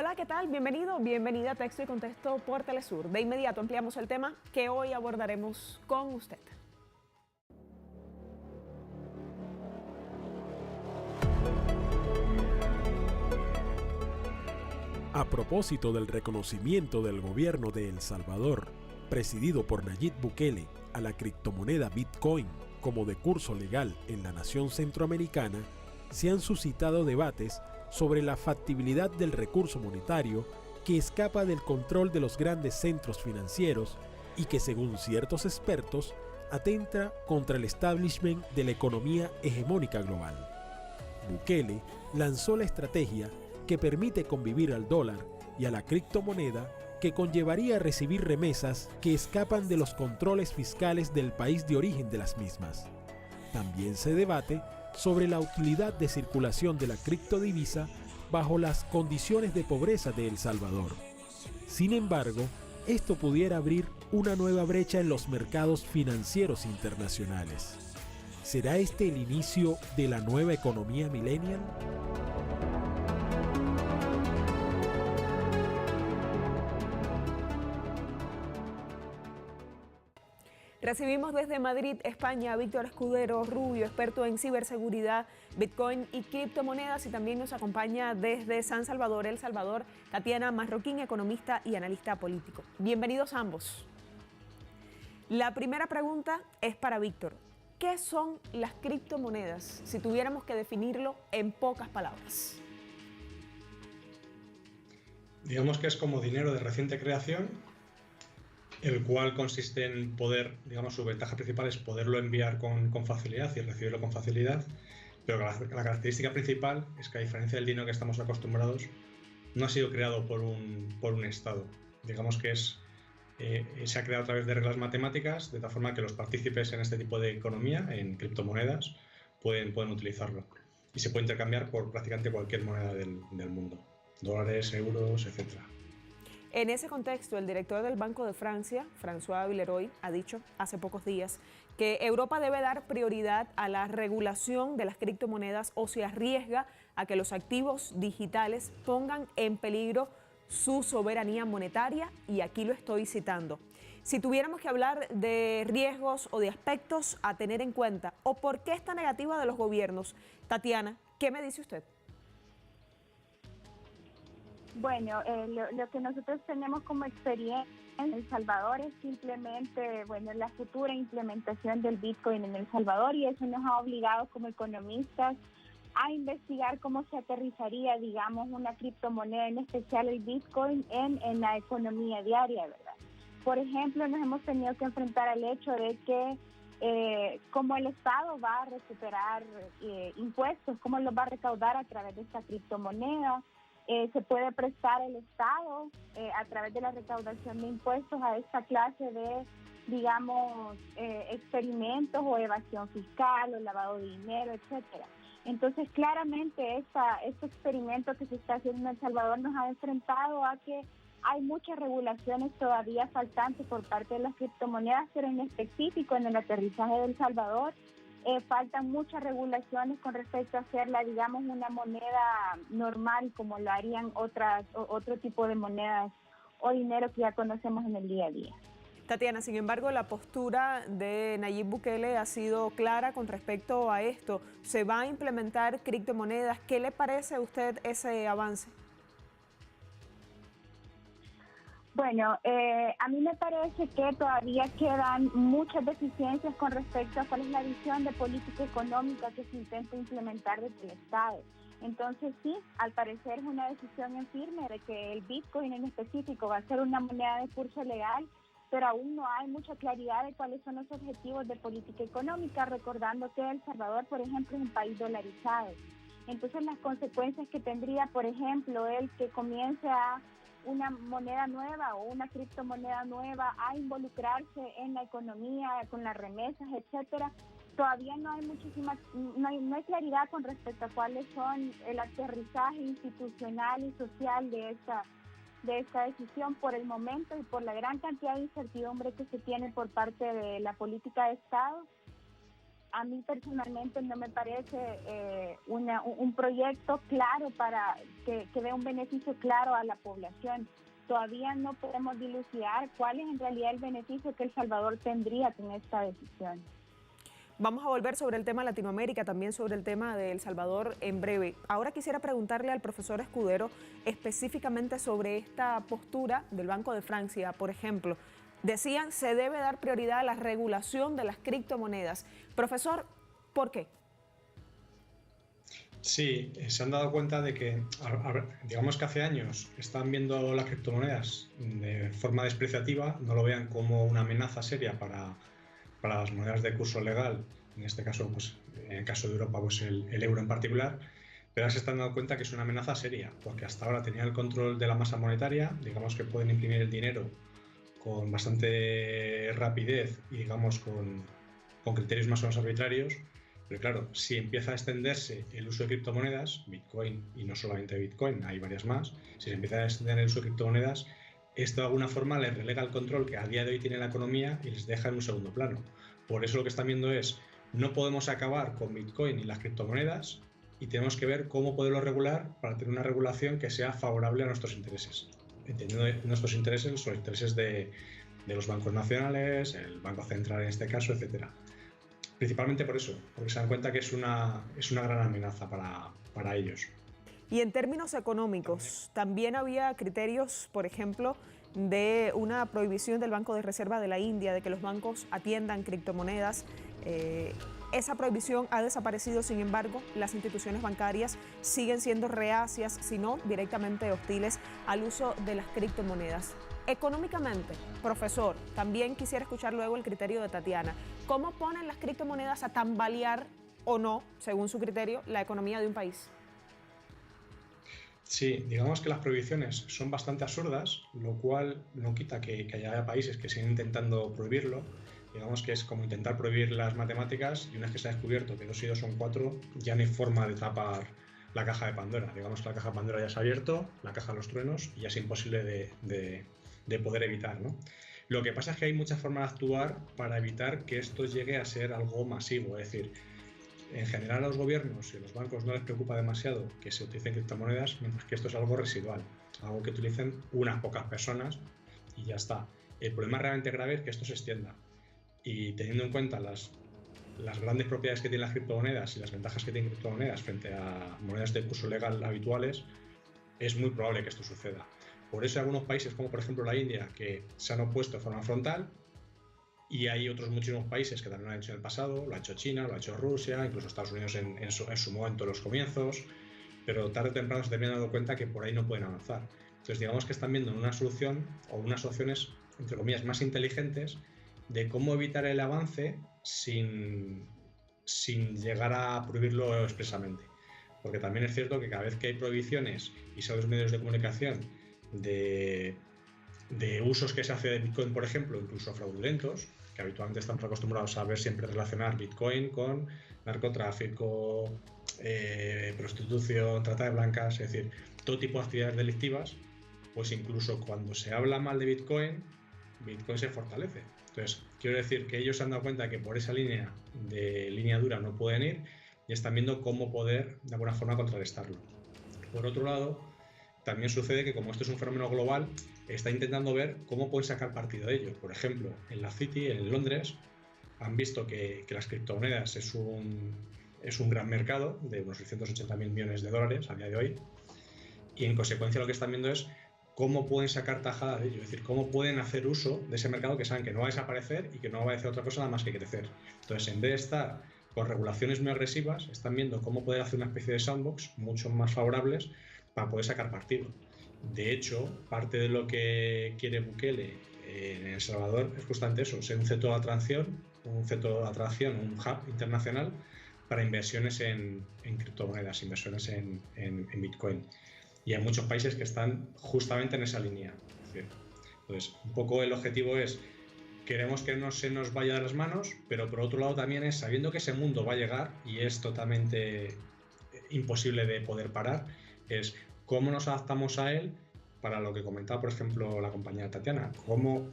Hola, ¿qué tal? Bienvenido, bienvenida a Texto y Contexto por Telesur. De inmediato ampliamos el tema que hoy abordaremos con usted. A propósito del reconocimiento del gobierno de El Salvador, presidido por Nayib Bukele, a la criptomoneda Bitcoin como de curso legal en la nación centroamericana, se han suscitado debates sobre la factibilidad del recurso monetario que escapa del control de los grandes centros financieros y que, según ciertos expertos, atenta contra el establishment de la economía hegemónica global. Bukele lanzó la estrategia que permite convivir al dólar y a la criptomoneda, que conllevaría recibir remesas que escapan de los controles fiscales del país de origen de las mismas. También se debate sobre la utilidad de circulación de la criptodivisa bajo las condiciones de pobreza de El Salvador. Sin embargo, esto pudiera abrir una nueva brecha en los mercados financieros internacionales. ¿Será este el inicio de la nueva economía millennial? Recibimos desde Madrid, España, a Víctor Escudero Rubio, experto en ciberseguridad, Bitcoin y criptomonedas, y también nos acompaña desde San Salvador, El Salvador, Tatiana Marroquín, economista y analista político. Bienvenidos ambos. La primera pregunta es para Víctor. ¿Qué son las criptomonedas, si tuviéramos que definirlo en pocas palabras? Digamos que es como dinero de reciente creación, el cual consiste en poder, digamos, su ventaja principal es poderlo enviar con facilidad y recibirlo con facilidad, pero la característica principal es que, a diferencia del dinero que estamos acostumbrados, no ha sido creado por un Estado. Digamos que se ha creado a través de reglas matemáticas, de tal forma que los partícipes en este tipo de economía, en criptomonedas, pueden utilizarlo. Y se puede intercambiar por prácticamente cualquier moneda del mundo. Dólares, euros, etc. En ese contexto, el director del Banco de Francia, François Villeroy, ha dicho hace pocos días que Europa debe dar prioridad a la regulación de las criptomonedas o se arriesga a que los activos digitales pongan en peligro su soberanía monetaria, y aquí lo estoy citando. Si tuviéramos que hablar de riesgos o de aspectos a tener en cuenta, o por qué esta negativa de los gobiernos, Tatiana, ¿qué me dice usted? Bueno, lo que nosotros tenemos como experiencia en El Salvador es simplemente, la futura implementación del Bitcoin en El Salvador, y eso nos ha obligado como economistas a investigar cómo se aterrizaría, digamos, una criptomoneda, en especial el Bitcoin, en la economía diaria, ¿verdad? Por ejemplo, nos hemos tenido que enfrentar al hecho de que cómo el Estado va a recuperar impuestos, cómo los va a recaudar a través de esta criptomoneda. Se puede prestar el Estado a través de la recaudación de impuestos a esta clase de, digamos, experimentos o evasión fiscal o lavado de dinero, etcétera. Entonces, claramente, este experimento que se está haciendo en El Salvador nos ha enfrentado a que hay muchas regulaciones todavía faltantes por parte de las criptomonedas, pero en específico en el aterrizaje de El Salvador faltan muchas regulaciones con respecto a hacerla, digamos, una moneda normal como lo harían otro tipo de monedas o dinero que ya conocemos en el día a día. Tatiana, sin embargo, la postura de Nayib Bukele ha sido clara con respecto a esto. ¿Se va a implementar criptomonedas? ¿Qué le parece a usted ese avance? Bueno, a mí me parece que todavía quedan muchas deficiencias con respecto a cuál es la visión de política económica que se intenta implementar desde el Estado. Entonces sí, al parecer es una decisión en firme de que el Bitcoin en específico va a ser una moneda de curso legal, pero aún no hay mucha claridad de cuáles son los objetivos de política económica, recordando que El Salvador, por ejemplo, es un país dolarizado. Entonces las consecuencias que tendría, por ejemplo, el que comience a una moneda nueva o una criptomoneda nueva a involucrarse en la economía, con las remesas, etcétera, todavía no hay claridad con respecto a cuáles son el aterrizaje institucional y social de esta decisión por el momento, y por la gran cantidad de incertidumbre que se tiene por parte de la política de Estado. a mí personalmente no me parece un proyecto claro para que dé un beneficio claro a la población. Todavía no podemos dilucidar cuál es en realidad el beneficio que El Salvador tendría con esta decisión. Vamos a volver sobre el tema Latinoamérica, también sobre el tema de El Salvador en breve. Ahora quisiera preguntarle al profesor Escudero específicamente sobre esta postura del Banco de Francia, por ejemplo. Decían, se debe dar prioridad a la regulación de las criptomonedas. Profesor, ¿por qué? Sí, se han dado cuenta de que, digamos que hace años están viendo las criptomonedas de forma despreciativa, no lo vean como una amenaza seria para las monedas de curso legal, en este caso, pues, en el caso de Europa, pues el euro en particular, pero ahora se están dando cuenta que es una amenaza seria, porque hasta ahora tenían el control de la masa monetaria, digamos que pueden imprimir el dinero con bastante rapidez y digamos con criterios más o menos arbitrarios, pero claro, si empieza a extenderse el uso de criptomonedas, Bitcoin y no solamente Bitcoin, hay varias más, si se empieza a extender el uso de criptomonedas, esto de alguna forma les relega el control que a día de hoy tiene la economía y les deja en un segundo plano. Por eso lo que están viendo es, no podemos acabar con Bitcoin y las criptomonedas y tenemos que ver cómo poderlo regular para tener una regulación que sea favorable a nuestros intereses. Entendiendo nuestros intereses, los intereses de los bancos nacionales, el Banco Central en este caso, etcétera. Principalmente por eso, porque se dan cuenta que es una gran amenaza para ellos. Y en términos económicos, también había criterios, por ejemplo, de una prohibición del Banco de Reserva de la India, de que los bancos atiendan criptomonedas. Esa prohibición ha desaparecido, sin embargo, las instituciones bancarias siguen siendo reacias, si no directamente hostiles, al uso de las criptomonedas. Económicamente, profesor, también quisiera escuchar luego el criterio de Tatiana. ¿Cómo ponen las criptomonedas a tambalear o no, según su criterio, la economía de un país? Sí, digamos que las prohibiciones son bastante absurdas, lo cual no quita que haya países que siguen intentando prohibirlo. Digamos que es como intentar prohibir las matemáticas y una vez que se ha descubierto que 2 y 2 son 4, ya no hay forma de tapar la caja de Pandora. Digamos que la caja de Pandora ya se ha abierto, la caja de los truenos, y ya es imposible de poder evitar, ¿no? Lo que pasa es que hay muchas formas de actuar para evitar que esto llegue a ser algo masivo, es decir, en general a los gobiernos y a los bancos no les preocupa demasiado que se utilicen criptomonedas, mientras que esto es algo residual, algo que utilicen unas pocas personas y ya está. El problema realmente grave es que esto se extienda. Y teniendo en cuenta las grandes propiedades que tienen las criptomonedas y las ventajas que tienen criptomonedas frente a monedas de curso legal habituales, es muy probable que esto suceda. Por eso hay algunos países, como por ejemplo la India, que se han opuesto de forma frontal, y hay otros muchísimos países que también lo han hecho en el pasado, lo ha hecho China, lo ha hecho Rusia, incluso Estados Unidos en su momento en los comienzos, pero tarde o temprano se terminan dando cuenta que por ahí no pueden avanzar. Entonces digamos que están viendo una solución o unas opciones, entre comillas, más inteligentes de cómo evitar el avance sin llegar a prohibirlo expresamente. Porque también es cierto que cada vez que hay prohibiciones y son los medios de comunicación de usos que se hace de Bitcoin, por ejemplo, incluso fraudulentos, que habitualmente estamos acostumbrados a ver siempre relacionar Bitcoin con narcotráfico, prostitución, trata de blancas, es decir, todo tipo de actividades delictivas, pues incluso cuando se habla mal de Bitcoin se fortalece. Entonces, quiero decir que ellos se han dado cuenta que por esa línea dura no pueden ir y están viendo cómo poder de alguna forma contrarrestarlo. Por otro lado, también sucede que como esto es un fenómeno global, está intentando ver cómo pueden sacar partido de ello. Por ejemplo, en la City, en Londres, han visto que las criptomonedas es un gran mercado de unos 680.000 millones de dólares a día de hoy, y en consecuencia lo que están viendo es cómo pueden sacar tajada de ello, es decir, cómo pueden hacer uso de ese mercado que saben que no va a desaparecer y que no va a hacer otra cosa nada más que crecer. Entonces, en vez de estar con regulaciones muy agresivas, están viendo cómo poder hacer una especie de sandbox mucho más favorables para poder sacar partido. De hecho, parte de lo que quiere Bukele en El Salvador es justamente eso, ser un centro de atracción, un hub internacional para inversiones en criptomonedas, inversiones en Bitcoin. Y hay muchos países que están justamente en esa línea. Entonces, un poco el objetivo es, queremos que no se nos vaya de las manos, pero por otro lado también es, sabiendo que ese mundo va a llegar y es totalmente imposible de poder parar, es cómo nos adaptamos a él para lo que comentaba, por ejemplo, la compañera Tatiana. ¿Cómo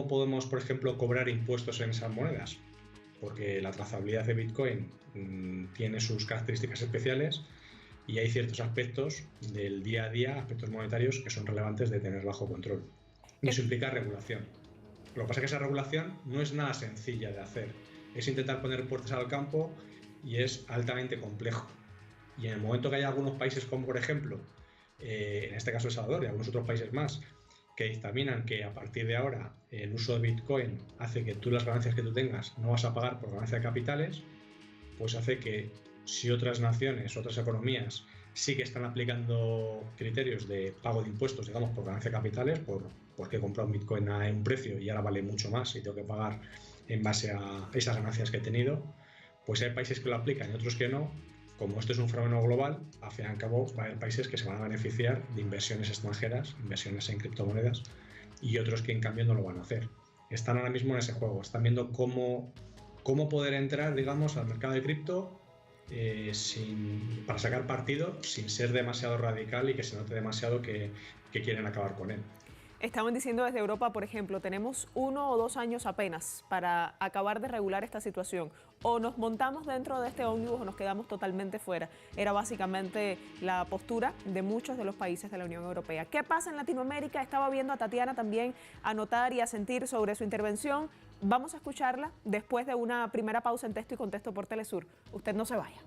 podemos, por ejemplo, cobrar impuestos en esas monedas? porque la trazabilidad de Bitcoin tiene sus características especiales y hay ciertos aspectos del día a día, aspectos monetarios, que son relevantes de tener bajo control. Y eso implica regulación. Lo que pasa es que esa regulación no es nada sencilla de hacer. Es intentar poner puertas al campo y es altamente complejo. Y en el momento que hay algunos países, como por ejemplo, en este caso El Salvador y algunos otros países más, que dictaminan que a partir de ahora el uso de Bitcoin hace que tú las ganancias que tú tengas no vas a pagar por ganancia de capitales, pues hace que si otras naciones, otras economías sí que están aplicando criterios de pago de impuestos, digamos, por ganancia de capitales, porque he comprado un Bitcoin a un precio y ahora vale mucho más y tengo que pagar en base a esas ganancias que he tenido, pues hay países que lo aplican y otros que no. Como esto es un fenómeno global, al fin y al cabo va a haber países que se van a beneficiar de inversiones extranjeras, inversiones en criptomonedas, y otros que en cambio no lo van a hacer. Están ahora mismo en ese juego, están viendo cómo poder entrar, digamos, al mercado de cripto para sacar partido sin ser demasiado radical y que se note demasiado que quieren acabar con él. Estaban diciendo desde Europa, por ejemplo, tenemos 1 o 2 años apenas para acabar de regular esta situación. O nos montamos dentro de este ómnibus o nos quedamos totalmente fuera. Era básicamente la postura de muchos de los países de la Unión Europea. ¿Qué pasa en Latinoamérica? Estaba viendo a Tatiana también anotar y asentir sobre su intervención. Vamos a escucharla después de una primera pausa en Texto y Contexto por Telesur. Usted no se vaya.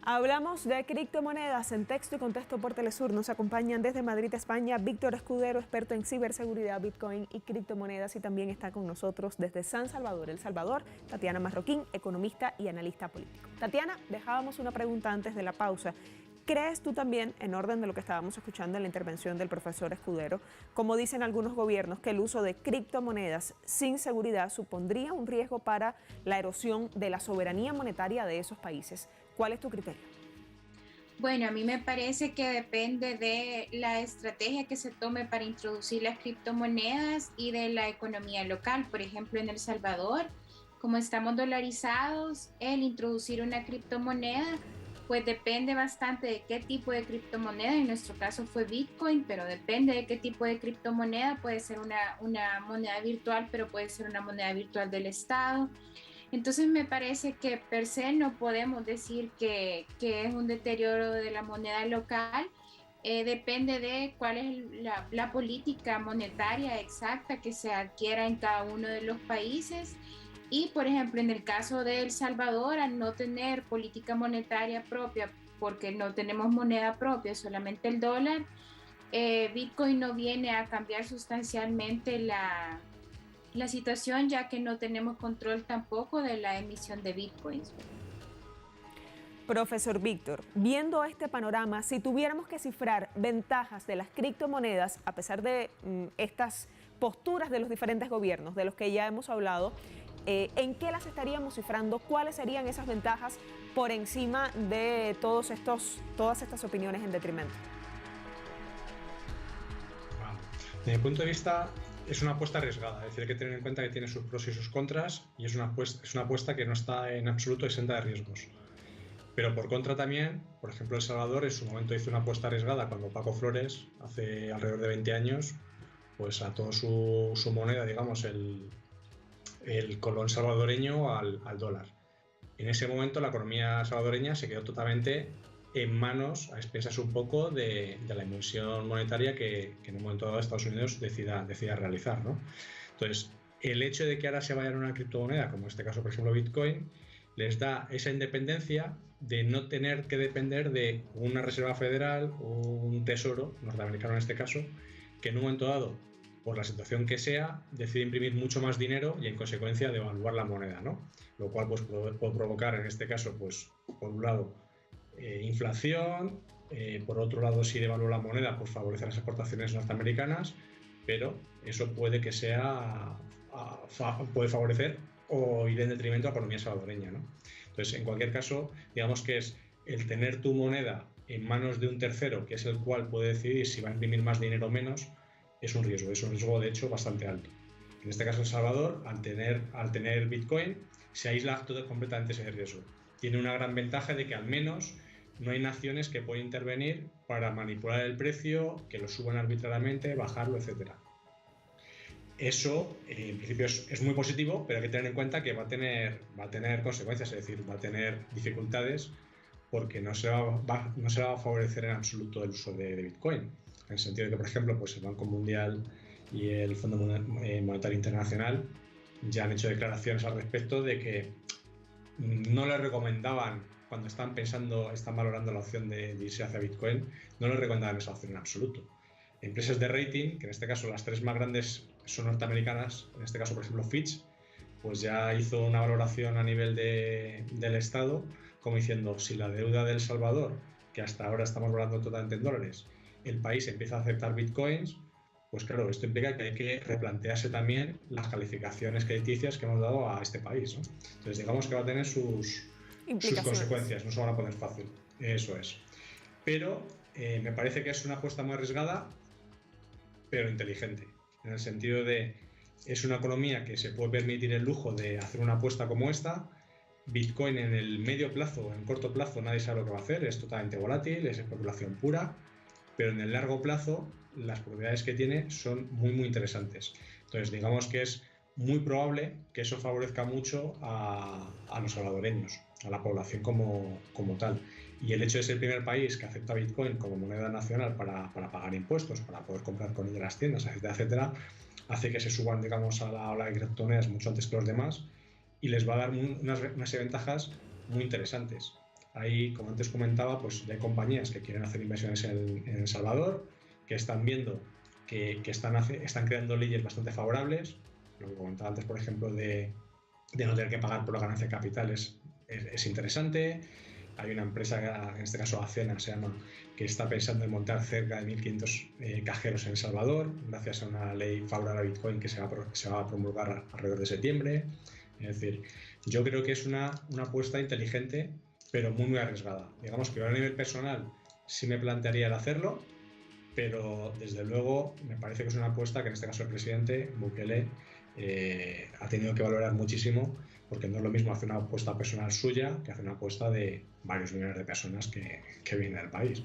Hablamos de criptomonedas en Texto y Contexto por Telesur. Nos acompañan desde Madrid, España, Víctor Escudero, experto en ciberseguridad, Bitcoin y criptomonedas. Y también está con nosotros desde San Salvador, El Salvador, Tatiana Marroquín, economista y analista político. Tatiana, dejábamos una pregunta antes de la pausa. ¿Crees tú también, en orden de lo que estábamos escuchando en la intervención del profesor Escudero, como dicen algunos gobiernos, que el uso de criptomonedas sin seguridad supondría un riesgo para la erosión de la soberanía monetaria de esos países? ¿Cuál es tu criterio? Bueno, a mí me parece que depende de la estrategia que se tome para introducir las criptomonedas y de la economía local. Por ejemplo, en El Salvador, como estamos dolarizados, el introducir una criptomoneda pues depende bastante de qué tipo de criptomoneda. En nuestro caso fue Bitcoin, pero depende de qué tipo de criptomoneda. Puede ser una moneda virtual, pero puede ser una moneda virtual del Estado. Entonces me parece que per se no podemos decir que es un deterioro de la moneda local. Depende de cuál es la política monetaria exacta que se adquiera en cada uno de los países. Y, por ejemplo, en el caso de El Salvador, al no tener política monetaria propia, porque no tenemos moneda propia, solamente el dólar, Bitcoin no viene a cambiar sustancialmente la situación, ya que no tenemos control tampoco de la emisión de Bitcoins. Profesor Víctor, viendo este panorama, si tuviéramos que cifrar ventajas de las criptomonedas, a pesar de estas posturas de los diferentes gobiernos, de los que ya hemos hablado, ¿en qué las estaríamos cifrando? ¿Cuáles serían esas ventajas por encima de todas estas opiniones en detrimento? Desde mi punto de vista, es una apuesta arriesgada. Es decir, hay que tener en cuenta que tiene sus pros y sus contras y es una apuesta que no está en absoluto exenta de riesgos. Pero por contra también, por ejemplo, El Salvador en su momento hizo una apuesta arriesgada cuando Paco Flores, hace alrededor de 20 años, pues ató su moneda, digamos, el colón salvadoreño al dólar. En ese momento la economía salvadoreña se quedó totalmente en manos, a expensas un poco de la emisión monetaria que en un momento dado Estados Unidos decida realizar, ¿no? Entonces, el hecho de que ahora se vayan a una criptomoneda, como en este caso, por ejemplo, Bitcoin, les da esa independencia de no tener que depender de una reserva federal o un tesoro norteamericano en este caso, que en un momento dado, por la situación que sea, decide imprimir mucho más dinero y en consecuencia devaluar la moneda, ¿no? Lo cual pues, puede provocar en este caso, pues, por un lado, inflación, por otro lado, si devalúa la moneda, pues favorece las exportaciones norteamericanas, pero eso puede que puede favorecer o ir en detrimento a la economía salvadoreña, ¿no? Entonces, en cualquier caso, digamos que es el tener tu moneda en manos de un tercero, que es el cual puede decidir si va a imprimir más dinero o menos, es un riesgo de hecho bastante alto. En este caso El Salvador, al tener Bitcoin, se aísla completamente ese riesgo. Tiene una gran ventaja de que al menos no hay naciones que puedan intervenir para manipular el precio, que lo suban arbitrariamente, bajarlo, etc. Eso, en principio, es muy positivo, pero hay que tener en cuenta que va a tener consecuencias, es decir, va a tener dificultades porque no se va a favorecer en absoluto el uso de Bitcoin. En el sentido de que, por ejemplo, pues el Banco Mundial y el Fondo Monetario Internacional ya han hecho declaraciones al respecto de que no les recomendaban, cuando están valorando la opción de irse hacia Bitcoin, no les recomendaban esa opción en absoluto. Empresas de rating, que en este caso las 3 más grandes son norteamericanas, en este caso, por ejemplo, Fitch, pues ya hizo una valoración a nivel del Estado, como diciendo, si la deuda de El Salvador, que hasta ahora estamos valorando totalmente en dólares, el país empieza a aceptar bitcoins, pues claro, esto implica que hay que replantearse también las calificaciones crediticias que hemos dado a este país, ¿no? Entonces, digamos que va a tener sus consecuencias, no se van a poner fácil, eso es. Pero me parece que es una apuesta muy arriesgada, pero inteligente, en el sentido de es una economía que se puede permitir el lujo de hacer una apuesta como esta. Bitcoin en el medio plazo, en corto plazo, nadie sabe lo que va a hacer, es totalmente volátil, es especulación pura, pero en el largo plazo las probabilidades que tiene son muy, muy interesantes. Entonces, digamos que es muy probable que eso favorezca mucho a los salvadoreños, a la población como tal. Y el hecho de ser el primer país que acepta Bitcoin como moneda nacional para pagar impuestos, para poder comprar con ella las tiendas, etcétera, etcétera, hace que se suban, digamos, a la ola de criptomonedas mucho antes que los demás y les va a dar unas ventajas muy interesantes. Ahí, como antes comentaba, pues ya hay compañías que quieren hacer inversiones en El Salvador, que están viendo que están creando leyes bastante favorables. Lo que comentaba antes, por ejemplo, de no tener que pagar por la ganancia de capital es interesante. Hay una empresa, en este caso Acena se llama, que está pensando en montar cerca de 1.500 cajeros en El Salvador, gracias a una ley favorable a Bitcoin que se va a promulgar alrededor de septiembre. Es decir, yo creo que es una apuesta inteligente, pero muy, muy arriesgada. Digamos que yo a nivel personal sí me plantearía el hacerlo, pero desde luego me parece que es una apuesta que en este caso el presidente Bukele ha tenido que valorar muchísimo, porque no es lo mismo hacer una apuesta personal suya que hacer una apuesta de varios millones de personas que vienen del país.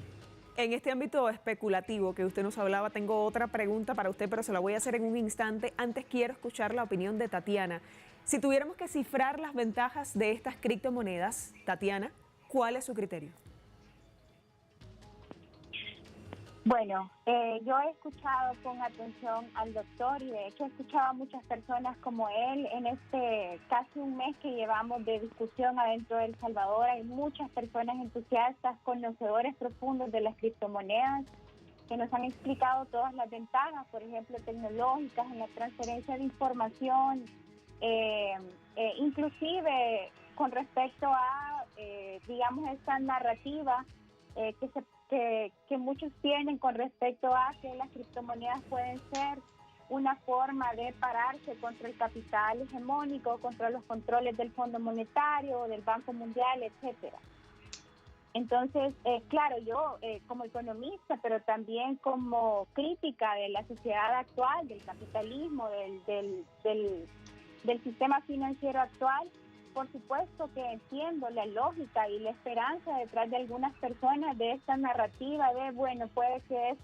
En este ámbito especulativo que usted nos hablaba, tengo otra pregunta para usted, pero se la voy a hacer en un instante. Antes quiero escuchar la opinión de Tatiana. Si tuviéramos que cifrar las ventajas de estas criptomonedas, Tatiana, ¿cuál es su criterio? Bueno, yo he escuchado con atención al doctor y de hecho he escuchado a muchas personas como él en este casi un mes que llevamos de discusión adentro de El Salvador. Hay muchas personas entusiastas, conocedores profundos de las criptomonedas que nos han explicado todas las ventajas, por ejemplo, tecnológicas en la transferencia de información, inclusive con respecto a, digamos, esta narrativa que muchos tienen con respecto a que las criptomonedas pueden ser una forma de pararse contra el capital hegemónico, contra los controles del Fondo Monetario, del Banco Mundial, etcétera. Entonces, claro, yo como economista, pero también como crítica de la sociedad actual, del capitalismo, del sistema financiero actual, por supuesto que entiendo la lógica y la esperanza detrás de algunas personas de esta narrativa de, bueno, puede que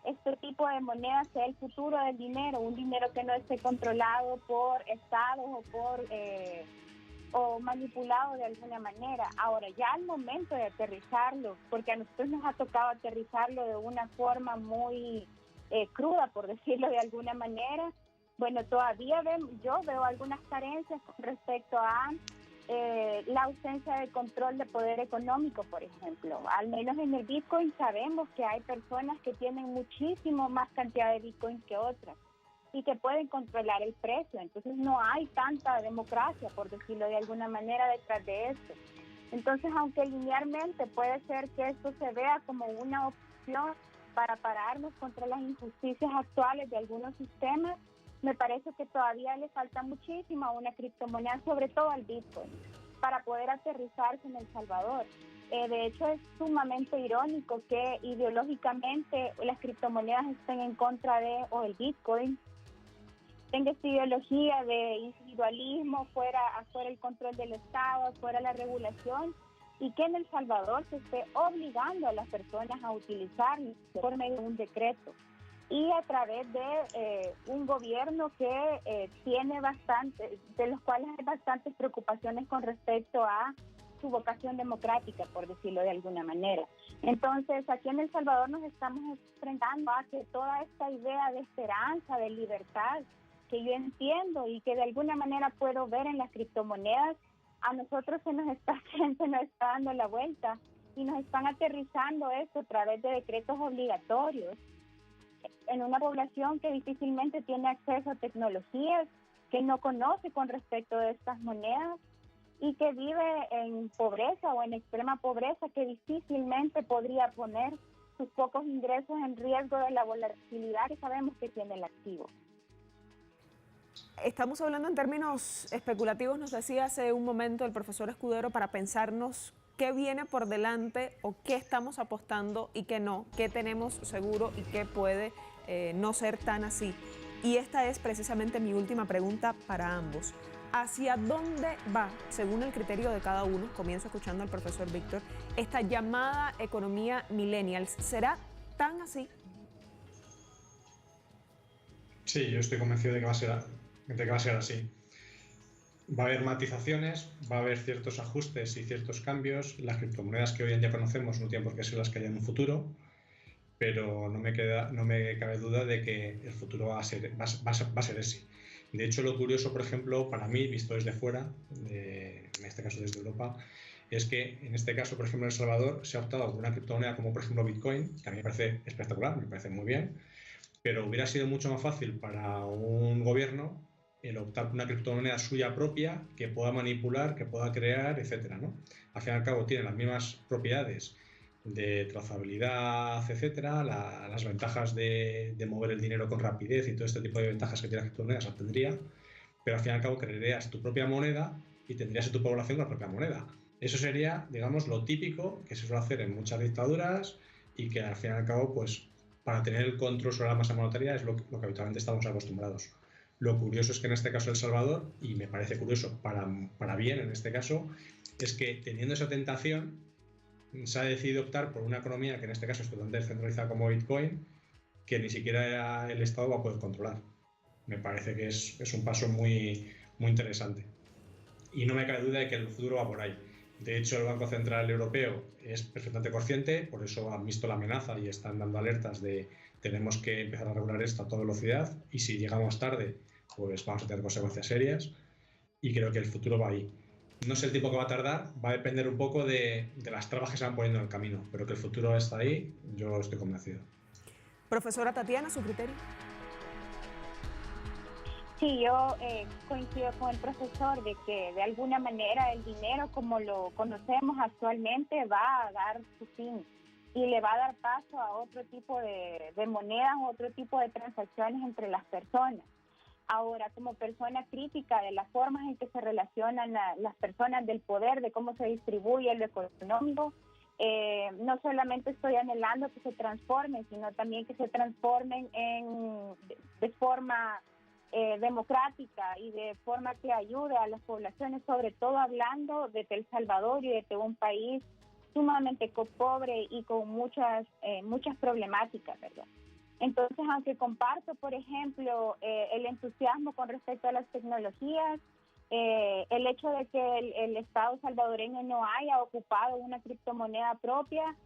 este tipo de moneda sea el futuro del dinero, un dinero que no esté controlado por estados o manipulado de alguna manera. Ahora, ya al momento de aterrizarlo, porque a nosotros nos ha tocado aterrizarlo de una forma muy cruda, por decirlo de alguna manera, bueno, todavía yo veo algunas carencias con respecto a la ausencia de control de poder económico, por ejemplo. Al menos en el Bitcoin sabemos que hay personas que tienen muchísimo más cantidad de Bitcoin que otras y que pueden controlar el precio. Entonces no hay tanta democracia, por decirlo de alguna manera, detrás de esto. Entonces, aunque linealmente puede ser que esto se vea como una opción para pararnos contra las injusticias actuales de algunos sistemas, me parece que todavía le falta muchísimo a una criptomoneda, sobre todo al Bitcoin, para poder aterrizarse en El Salvador. De hecho, es sumamente irónico que ideológicamente las criptomonedas estén en contra de, o el Bitcoin, tenga esta ideología de individualismo, fuera el control del Estado, fuera la regulación, y que en El Salvador se esté obligando a las personas a utilizarlo por medio de un decreto y a través de un gobierno que tiene de los cuales hay bastantes preocupaciones con respecto a su vocación democrática, por decirlo de alguna manera. Entonces, aquí en El Salvador nos estamos enfrentando a que toda esta idea de esperanza, de libertad, que yo entiendo y que de alguna manera puedo ver en las criptomonedas, a nosotros se nos está dando la vuelta y nos están aterrizando esto a través de decretos obligatorios en una población que difícilmente tiene acceso a tecnologías, que no conoce con respecto de estas monedas y que vive en pobreza o en extrema pobreza, que difícilmente podría poner sus pocos ingresos en riesgo de la volatilidad que sabemos que tiene el activo. Estamos hablando en términos especulativos, nos decía hace un momento el profesor Escudero, para pensarnos qué viene por delante o qué estamos apostando y qué no, qué tenemos seguro y qué puede no ser tan así. Y esta es precisamente mi última pregunta para ambos. ¿Hacia dónde va, según el criterio de cada uno, comienzo escuchando al profesor Víctor, esta llamada economía millennials? ¿Será tan así? Sí, yo estoy convencido de que va a ser así. Va a haber matizaciones, va a haber ciertos ajustes y ciertos cambios. Las criptomonedas que hoy en día conocemos no tienen por qué ser las que haya en un futuro, pero no me cabe duda de que el futuro va a ser ese. De hecho, lo curioso, por ejemplo, para mí, visto desde fuera, en este caso desde Europa, es que en este caso, por ejemplo, en El Salvador se ha optado por una criptomoneda como, por ejemplo, Bitcoin, que a mí me parece espectacular, me parece muy bien, pero hubiera sido mucho más fácil para un gobierno el optar por una criptomoneda suya propia que pueda manipular, que pueda crear, etcétera, ¿no? Al fin y al cabo tiene las mismas propiedades de trazabilidad, etcétera, las ventajas de mover el dinero con rapidez y todo este tipo de ventajas que tiene las criptomonedas las tendría, pero al fin y al cabo crearías tu propia moneda y tendrías en tu población la propia moneda. Eso sería, digamos, lo típico que se suele hacer en muchas dictaduras y que al fin y al cabo, pues, para tener el control sobre la masa monetaria es lo que habitualmente estamos acostumbrados. Lo curioso es que en este caso El Salvador, y me parece curioso para bien en este caso, es que teniendo esa tentación se ha decidido optar por una economía que en este caso es totalmente descentralizada como Bitcoin, que ni siquiera el Estado va a poder controlar. Me parece que es un paso muy, muy interesante. Y no me cabe duda de que el futuro va por ahí. De hecho, el Banco Central Europeo es perfectamente consciente, por eso han visto la amenaza y están dando alertas de tenemos que empezar a regular esto a toda velocidad y si llegamos tarde, pues vamos a tener consecuencias serias y creo que el futuro va ahí. No sé el tiempo que va a tardar, va a depender un poco de las trabas que se van poniendo en el camino, pero que el futuro está ahí, yo estoy convencido. Profesora Tatiana, ¿su criterio? Sí, yo coincido con el profesor de que de alguna manera el dinero como lo conocemos actualmente va a dar su fin y le va a dar paso a otro tipo de monedas, otro tipo de transacciones entre las personas. Ahora, como persona crítica de las formas en que se relacionan las personas del poder, de cómo se distribuye lo económico, no solamente estoy anhelando que se transformen, sino también que se transformen de forma democrática y de forma que ayude a las poblaciones, sobre todo hablando de El Salvador y de un país sumamente pobre y con muchas problemáticas, ¿verdad? Entonces, aunque comparto, por ejemplo, el entusiasmo con respecto a las tecnologías, el hecho de que el Estado salvadoreño no haya ocupado una criptomoneda propia,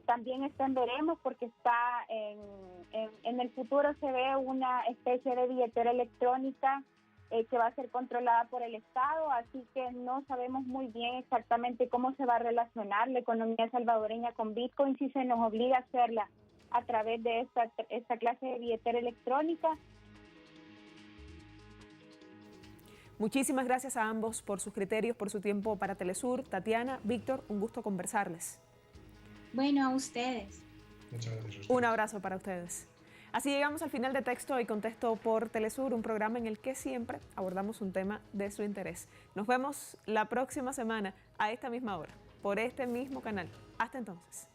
también está en veremos porque está en el futuro se ve una especie de billetera electrónica que va a ser controlada por el Estado, así que no sabemos muy bien exactamente cómo se va a relacionar la economía salvadoreña con Bitcoin, si se nos obliga a hacerla a través de esta clase de billetera electrónica. Muchísimas gracias a ambos por sus criterios, por su tiempo para Telesur. Tatiana, Víctor, un gusto conversarles. Bueno, a ustedes. Muchas gracias a ustedes. Un abrazo para ustedes. Así llegamos al final de Texto y Contexto por Telesur, un programa en el que siempre abordamos un tema de su interés. Nos vemos la próxima semana a esta misma hora, por este mismo canal. Hasta entonces.